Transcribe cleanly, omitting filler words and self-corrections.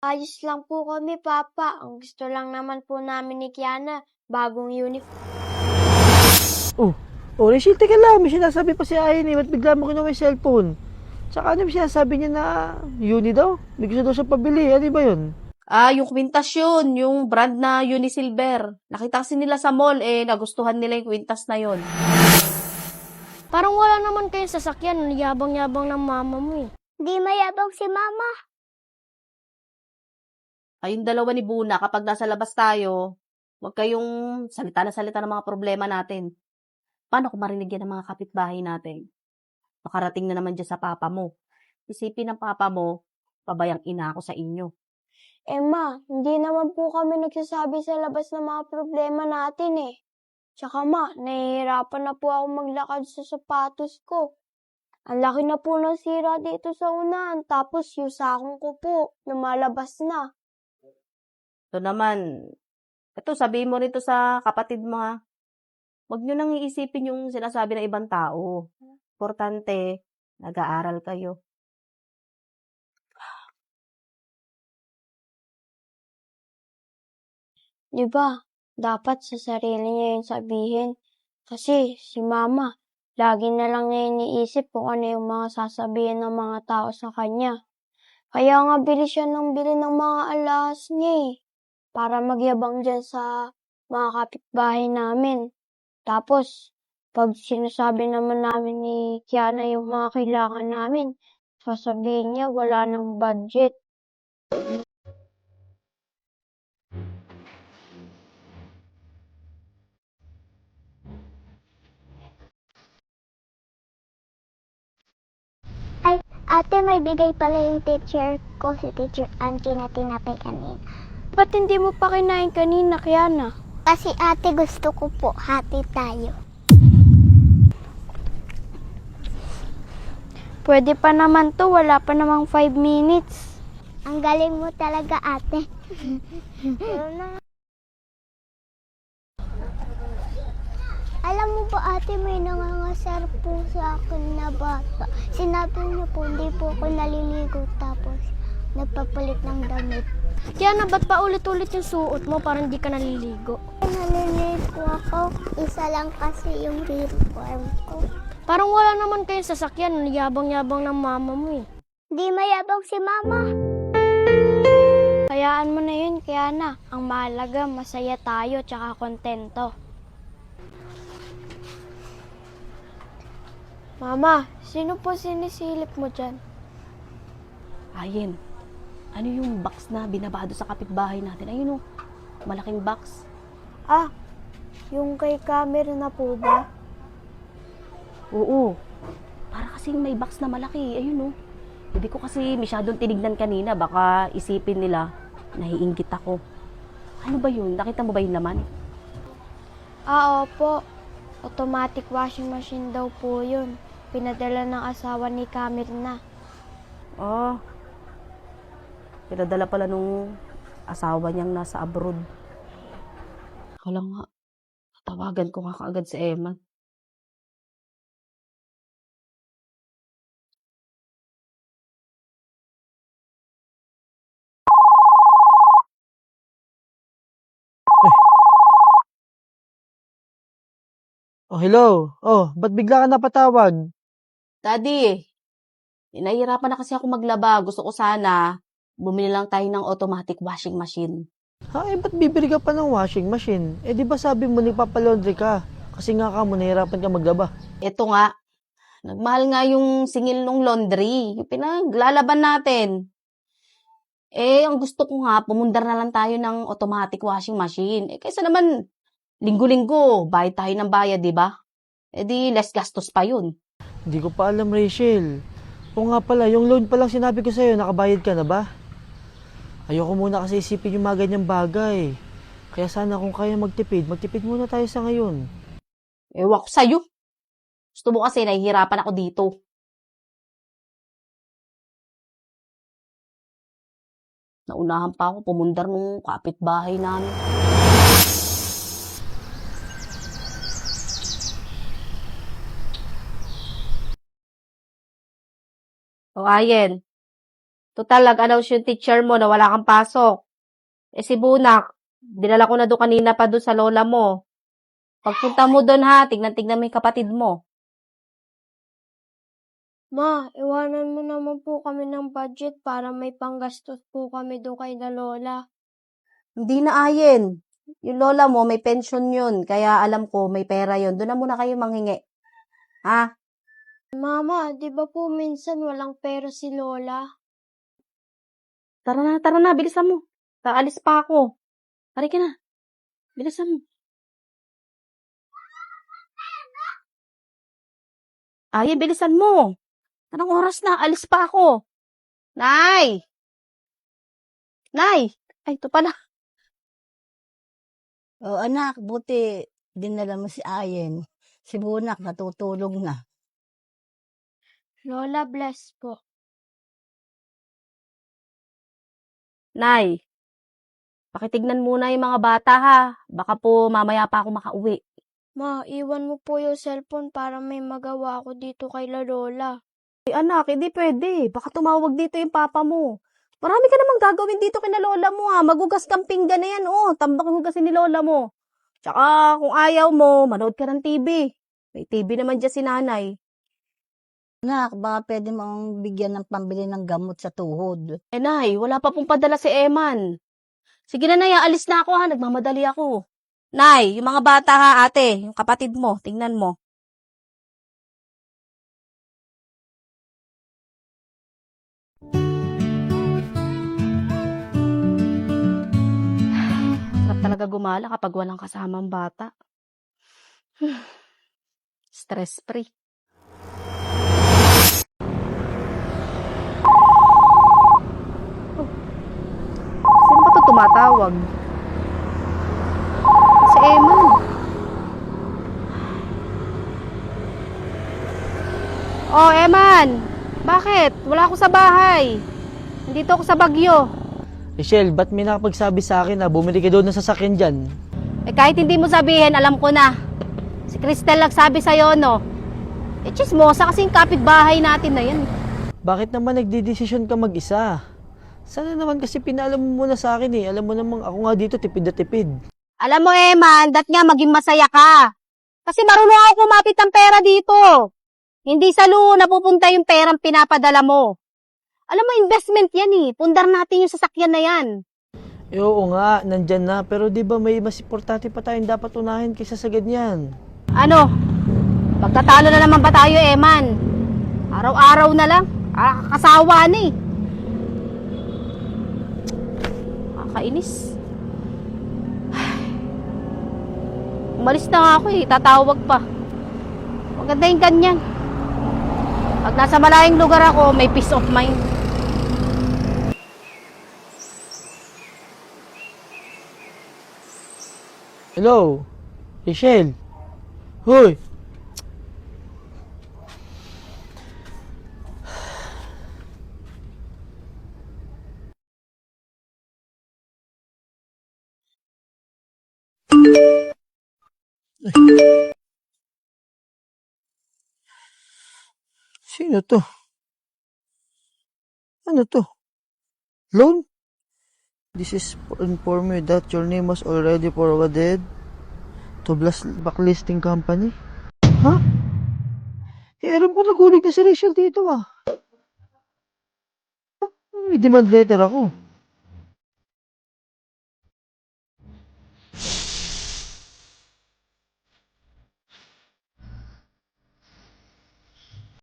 Ayos lang po kami, Papa. Ang gusto lang naman po namin ni Kiana, bagong uniform. Rachel, teka lang. May sinasabi pa si Ayan eh. Ba't bigla mo kinuha yung cellphone? Tsaka ano yung sinasabi niya na uni daw? May gusto daw siya pabili. Ano ba yun? Yung kwintas yun, yung brand na Unisilver. Nakita kasi nila sa mall, nagustuhan nila yung kwintas na yun. Parang wala naman kayong sasakyan. Yabang-yabang ng mama mo eh. Di mayabang si Mama. Kayong dalawa ni Buna, kapag nasa labas tayo, huwag kayong salita na salita ng mga problema natin. Paano kung marinig yan ng mga kapitbahay natin? Makarating na naman dyan sa papa mo. Isipin ng papa mo, pabayang ina ako sa inyo. Ma, hindi naman po kami nagsasabi sa labas ng mga problema natin eh. Tsaka ma, nahihirapan na po ako maglakad sa sapatos ko. Ang laki na po ng sira dito sa unahan, tapos yung sakong ko po, lumalabas na. Ito naman, ito sabihin mo rito sa kapatid mo ha. Huwag nyo nang iisipin yung sinasabi ng ibang tao. Importante, nag-aaral kayo. Diba, dapat sa sarili niya yung sabihin. Kasi si Mama, lagi na lang niya iniisip kung ano yung mga sasabihin ng mga tao sa kanya. Kaya nga bilis siya ng bili ng mga alahas niya eh. Para magyabang dyan sa mga kapitbahay namin. Tapos, pag sinasabi naman namin ni Kiana yung mga kailangan namin, sasabihin niya wala ng budget. Ay, ate, may bigay pala yung teacher ko, si Teacher Angie na tinapay kanina. Ba't hindi mo pa kinain kanina, Kiana? Kasi ate, gusto ko po, hati tayo. Pwede pa naman to, wala pa namang 5 minutes. Ang galing mo talaga, ate. Alam mo ba, ate, may nangangasar po sa akin na bata. Sinabi niyo po, hindi po ako naliligo, tapos nagpapalit ng damit. Kiana, ba't pa ulit-ulit yung suot mo para hindi ka naliligo? Naliligo ako, isa lang kasi yung uniform ko. Parang wala naman kayong sasakyan, yabang-yabang ng mama mo eh. Di mayabang si Mama. Kayaan mo na yun, Kiana. Ang mahalaga, masaya tayo tsaka kontento. Mama, sino po sinisilip mo dyan? Ayen, ano yung box na binabado sa kapitbahay natin? Ayun o, malaking box. Yung kay camera na po ba? Oo, para kasing may box na malaki. Ayun o. Hindi ko kasi masyadong tinignan kanina. Baka isipin nila, naiinggit ako. Ano ba yun? Nakita mo ba yun naman? Opo. Automatic washing machine daw po yun. Pinadala ng asawa ni Camerna. Pinadala pala nung asawa niyang nasa abroad. Kala nga, tawagan ko nga kaagad si Emma. Hello. Ba't bigla ka napatawag? Daddy, nahihirapan na kasi ako maglaba. Gusto ko sana, bumili lang tayo ng automatic washing machine. Ba't bibili ka pa ng washing machine? Di ba sabi mo nagpapalaundry ka? Kasi nga ka mo, nahihirapan ka maglaba. Ito nga, nagmahal nga yung singil ng laundry. Yung pinaglalaban natin. Ang gusto ko nga, pumundar na lang tayo ng automatic washing machine. Kaysa naman, linggo-linggo, bayad tayo ng bayad, di ba? Di less gastos pa yun. Hindi ko pa alam, Rachel. O nga pala, yung loan pa lang sinabi ko sa'yo, nakabayad ka na ba? Ayoko muna kasi isipin yung mga ganyang bagay. Kaya sana kung kaya magtipid muna tayo sa ngayon. Ewan ko sa'yo. Gusto mo kasi, nahihirapan ako dito. Naunahan pa ako pumundar nung kapitbahay namin. O Ayen, Total, nag-announce yung teacher mo na wala kang pasok. Eh si Bunak, dinala ko na doon kanina pa doon sa lola mo. Pagpunta mo doon ha, tignan-tignan mo yung kapatid mo. Ma, iwanan mo naman po kami ng budget para may panggastos po kami doon kay na lola. Hindi na ayin. Yung lola mo, may pension yun. Kaya alam ko, may pera yun. Doon na muna kayo manghingi. Ha? Mama, di ba po minsan walang pera si lola? Tara na, bilisan mo. Taalis pa ako. Tari ka na. Bilisan mo. Ay, bilisan mo. Anong oras na? Alis pa ako. Nay! Nay! Ay, ito pala. O anak, buti dinala mo si Ayen. Si Bunak natutulog na. Lola, bless po. Nay, pakitignan muna yung mga bata ha. Baka po mamaya pa ako makauwi. Ma, iwan mo po yung cellphone para may magawa ako dito kay la lola. Ay anak, hindi pwede. Baka tumawag dito yung papa mo. Marami ka namang gagawin dito kina lola mo ha. Magugas kang pinggan na yan. Oh, tambak ang hugasin ni lola mo. Tsaka kung ayaw mo, manood ka ng TV. May TV naman dyan si nanay. Anak, baka pwede mong bigyan ng pambili ng gamot sa tuhod. Eh nay, wala pa pong padala si Eman. Sige na nay, alis na ako ha. Nagmamadali ako. Nay, yung mga bata ha ate, yung kapatid mo, tingnan mo. Sarap talaga gumala kapag walang kasamang bata. Stress free. Sino ba ito tumatawag? Si Eman. Oh, Eman! Bakit? Wala ako sa bahay. Nandito ako sa Bagyo. Rachel, ba't may nakapagsabi sa akin na bumili ka doon ng sasakyan dyan? Eh kahit hindi mo sabihin, alam ko na. Si Cristel nagsabi sa'yo, no? Eh chismosa kasi yung kapitbahay natin na yan. Bakit naman nagdidesisyon ka mag-isa? Sana naman kasi pinaalam mo muna sa akin eh. Alam mo namang ako nga dito tipid na tipid. Alam mo, Eman, that nga maging masaya ka. Kasi marunong ako kumapit ng pera dito. Hindi sa luho napupunta yung perang pinapadala mo. Alam mo, investment yan eh. Pundar natin yung sasakyan na yan. Eh, oo nga, nandyan na. Pero di ba may mas importante pa tayong dapat unahin kaysa sa ganyan? Ano? Magtatalo na naman ba tayo, Eman? Araw-araw na lang. Kasawa na eh. Kakainis. Umalis na nga ako eh. Tatawag pa. Maganda yung ganyan. Pag nasa malayong lugar ako, may peace of mind. Hello? Rachel? Hoy! Sino to? Ano to? Loan? This is to inform you that your name was already forwarded to Blacklisting Company. Ha? Eh, alam ko nagulig na si Rachel dito ah. May demand letter ako.